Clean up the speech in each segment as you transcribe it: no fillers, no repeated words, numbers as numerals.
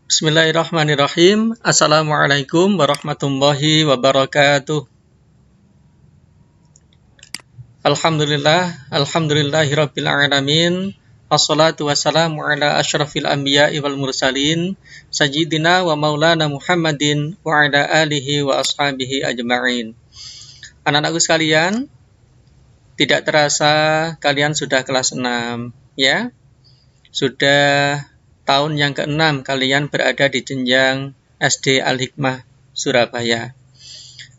Bismillahirrahmanirrahim. Assalamualaikum warahmatullahi wabarakatuh. Alhamdulillahirabbil alamin. Wassalatu wassalamu ala asyrafil anbiya'i wal mursalin sayyidina wa maulana Muhammadin wa ala alihi wa ashabihi ajma'in. Anak-anakku sekalian, tidak terasa kalian sudah kelas 6, ya. Sudah tahun yang ke-6 kalian berada di jenjang SD Al-Hikmah Surabaya.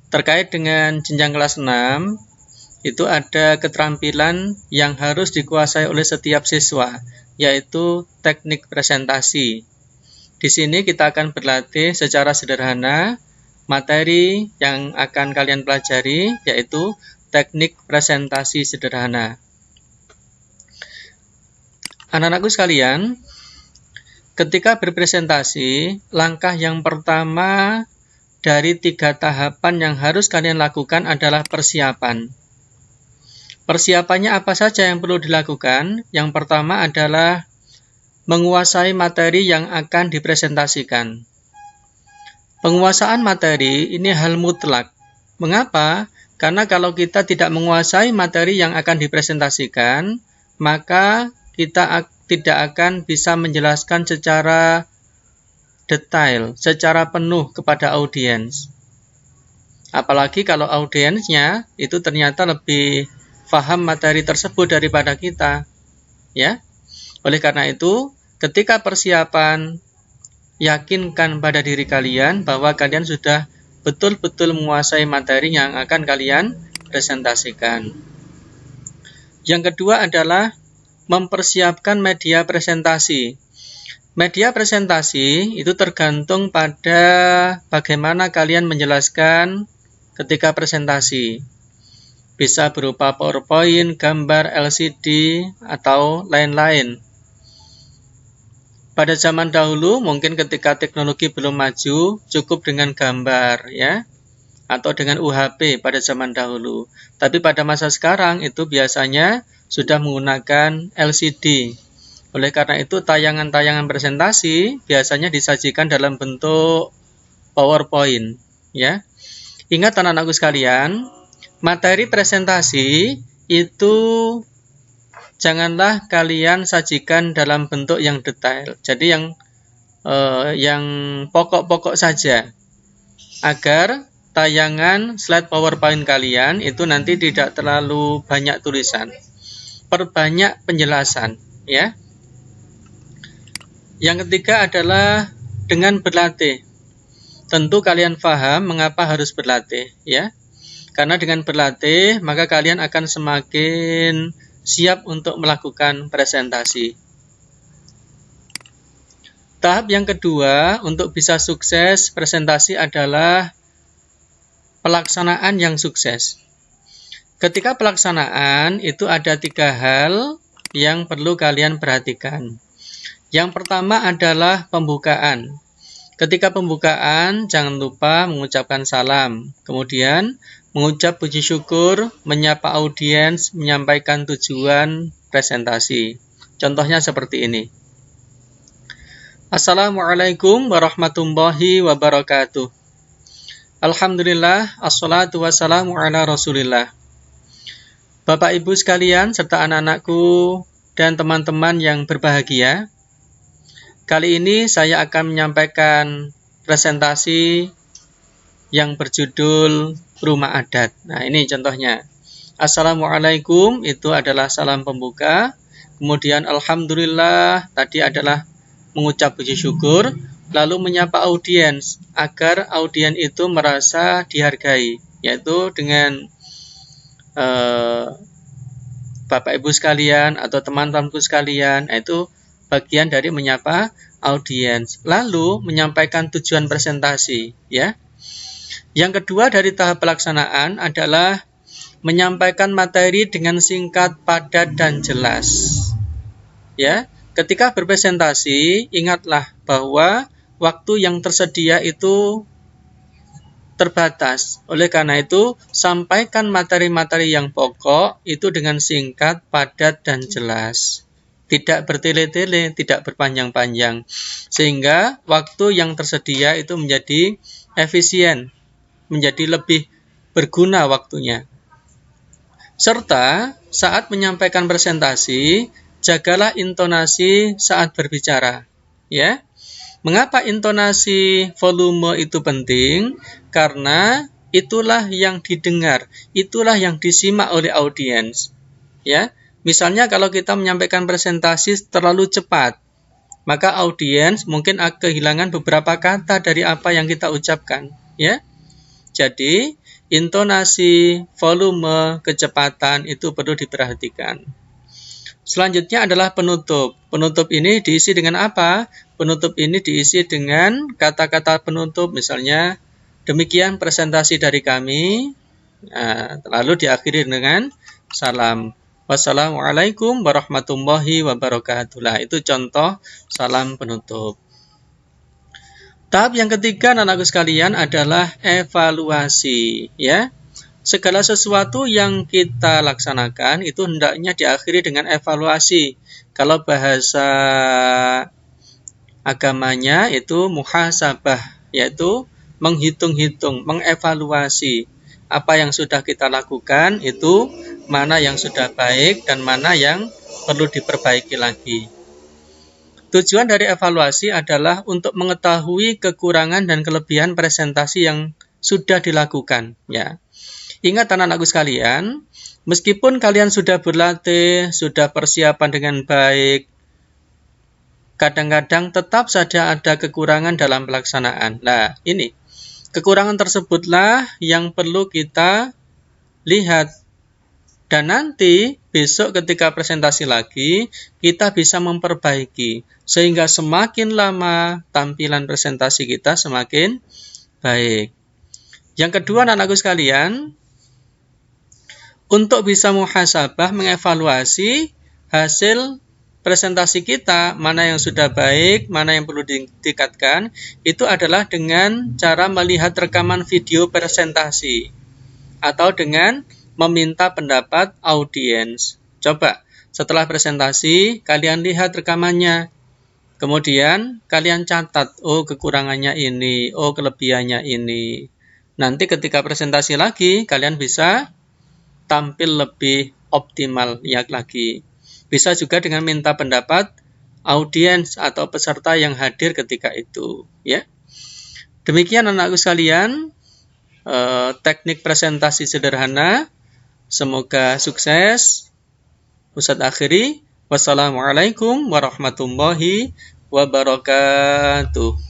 Terkait dengan jenjang kelas 6, itu ada keterampilan yang harus dikuasai oleh setiap siswa, yaitu teknik presentasi. Di sini kita akan berlatih secara sederhana materi yang akan kalian pelajari, yaitu teknik presentasi sederhana. Anak-anakku sekalian, ketika berpresentasi, langkah yang pertama dari 3 tahapan yang harus kalian lakukan adalah persiapan. Persiapannya apa saja yang perlu dilakukan? Yang pertama adalah menguasai materi yang akan dipresentasikan. Penguasaan materi ini hal mutlak. Mengapa? Karena kalau kita tidak menguasai materi yang akan dipresentasikan, maka kita tidak akan bisa menjelaskan secara detail, secara penuh kepada audiens. Apalagi kalau audiensnya itu ternyata lebih paham materi tersebut daripada kita, ya. Oleh karena itu, ketika persiapan, yakinkan pada diri kalian bahwa kalian sudah betul-betul menguasai materi yang akan kalian presentasikan. Yang kedua adalah mempersiapkan media presentasi. Media presentasi itu tergantung pada bagaimana kalian menjelaskan ketika presentasi. Bisa berupa PowerPoint, gambar, LCD, atau lain-lain. Pada zaman dahulu, mungkin ketika teknologi belum maju, cukup dengan gambar, ya, atau dengan UHP pada zaman dahulu. Tapi pada masa sekarang itu biasanya sudah menggunakan LCD. Oleh karena itu, tayangan-tayangan presentasi biasanya disajikan dalam bentuk PowerPoint, ya. Ingat anak-anakku sekalian, materi presentasi itu janganlah kalian sajikan dalam bentuk yang detail. Jadi yang pokok-pokok saja, agar tayangan slide PowerPoint kalian itu nanti tidak terlalu banyak tulisan. Perbanyak penjelasan, ya. Yang ketiga adalah dengan berlatih. Tentu kalian paham mengapa harus berlatih, ya. Karena dengan berlatih, maka kalian akan semakin siap untuk melakukan presentasi. Tahap yang kedua untuk bisa sukses presentasi adalah pelaksanaan yang sukses. Ketika pelaksanaan itu ada 3 hal yang perlu kalian perhatikan. Yang pertama adalah pembukaan. Ketika pembukaan, jangan lupa mengucapkan salam. Kemudian, mengucap puji syukur, menyapa audiens, menyampaikan tujuan presentasi. Contohnya seperti ini. Assalamualaikum warahmatullahi wabarakatuh. Alhamdulillah, assalatu wassalamu ala rasulillah. Bapak Ibu sekalian serta anak-anakku dan teman-teman yang berbahagia, kali ini saya akan menyampaikan presentasi yang berjudul Rumah Adat. Nah, ini contohnya. Assalamualaikum itu adalah salam pembuka. Kemudian Alhamdulillah tadi adalah mengucap puji syukur. Lalu menyapa audiens agar audiens itu merasa dihargai, yaitu dengan Bapak Ibu sekalian atau teman-temanku sekalian, itu bagian dari menyapa audiens. Lalu menyampaikan tujuan presentasi, ya. Yang kedua dari tahap pelaksanaan adalah menyampaikan materi dengan singkat, padat, dan jelas. Ya, ketika berpresentasi, ingatlah bahwa waktu yang tersedia itu terbatas. Oleh karena itu, sampaikan materi-materi yang pokok itu dengan singkat, padat, dan jelas. tidak bertele-tele, tidak berpanjang-panjang, sehingga waktu yang tersedia itu menjadi efisien, menjadi lebih berguna waktunya. Serta saat menyampaikan presentasi, jagalah intonasi saat berbicara. Ya, mengapa intonasi volume itu penting? Karena itulah yang didengar, itulah yang disimak oleh audiens. Ya, misalnya kalau kita menyampaikan presentasi terlalu cepat, maka audiens mungkin akan kehilangan beberapa kata dari apa yang kita ucapkan. Ya, jadi intonasi, volume, kecepatan itu perlu diperhatikan. Selanjutnya adalah penutup. Penutup ini diisi dengan apa? Penutup ini diisi dengan kata-kata penutup, misalnya demikian presentasi dari kami. Nah, lalu diakhiri dengan salam. Wassalamualaikum warahmatullahi wabarakatuh. Nah, itu contoh salam penutup. Tahap yang ketiga, anak-anakku sekalian, adalah evaluasi. Ya, segala sesuatu yang kita laksanakan itu hendaknya diakhiri dengan evaluasi. Kalau bahasa agamanya itu muhasabah, yaitu menghitung-hitung, mengevaluasi apa yang sudah kita lakukan, itu mana yang sudah baik dan mana yang perlu diperbaiki lagi. Tujuan dari evaluasi adalah untuk mengetahui kekurangan dan kelebihan presentasi yang sudah dilakukan. Ya, ingat anak-anakku sekalian, meskipun kalian sudah berlatih, sudah persiapan dengan baik, kadang-kadang tetap saja ada kekurangan dalam pelaksanaan. Nah, ini kekurangan tersebutlah yang perlu kita lihat. Dan nanti besok ketika presentasi lagi, kita bisa memperbaiki. Sehingga semakin lama tampilan presentasi kita semakin baik. Yang kedua, anak-anakku sekalian, untuk bisa muhasabah, mengevaluasi hasil presentasi kita, mana yang sudah baik, mana yang perlu ditingkatkan, itu adalah dengan cara melihat rekaman video presentasi. Atau dengan meminta pendapat audiens. Coba, setelah presentasi, kalian lihat rekamannya. Kemudian, kalian catat, oh kekurangannya ini, oh kelebihannya ini. Nanti ketika presentasi lagi, kalian bisa tampil lebih optimal lagi. Bisa juga dengan minta pendapat audiens atau peserta yang hadir ketika itu. Ya. Demikian anak-anakku sekalian, teknik presentasi sederhana. Semoga sukses. Ustadz akhiri. Wassalamualaikum warahmatullahi wabarakatuh.